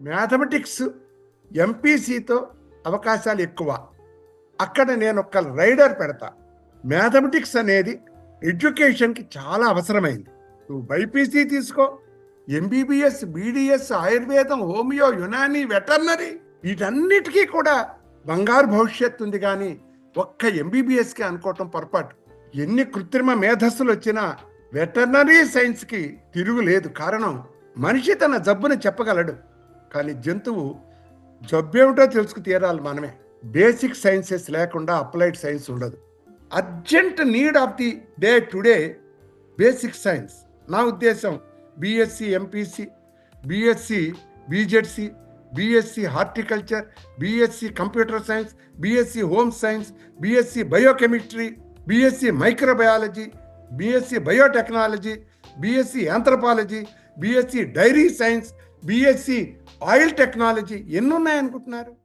Mathematics ఎంపీసీతో అవకాశాలు ఎక్కువ. అక్కడ నేను ఒక రైడర్ పెడతా. మ్యాథమెటిక్స్ అనేది ఎడ్యుకేషన్కి చాలా అవసరమైంది. నువ్వు బైపీసీ తీసుకో, ఎంబీబీఎస్, బీడీఎస్, ఆయుర్వేదం, హోమియో, యునాని, వెటర్నరీ, వీటన్నిటికీ కూడా బంగారు భవిష్యత్తు ఉంది. కానీ ఒక్క ఎంబీబీఎస్కి అనుకోవటం పొరపాటు. ఎన్ని కృత్రిమ మేధస్సులు వచ్చినా వెటర్నరీ సైన్స్కి తిరుగు లేదు. కారణం, మనిషి తన జబ్బుని చెప్పగలడు, కానీ జంతువు జబ్బేమిటో తెలుసుకు తీరాలి మనమే. బేసిక్ సైన్సెస్ లేకుండా అప్లైడ్ సైన్స్ ఉండదు. Urgent need of the day today basic science. నా ఉద్దేశం BSc MPC, BSc BZC, BSc horticulture, BSc computer science, BSc home science, BSc biochemistry, BSc microbiology, BSc biotechnology, BSc anthropology, BSc dairy science, BSc oil technology. ఎన్ని ఉన్నాయనుకుంటున్నారు?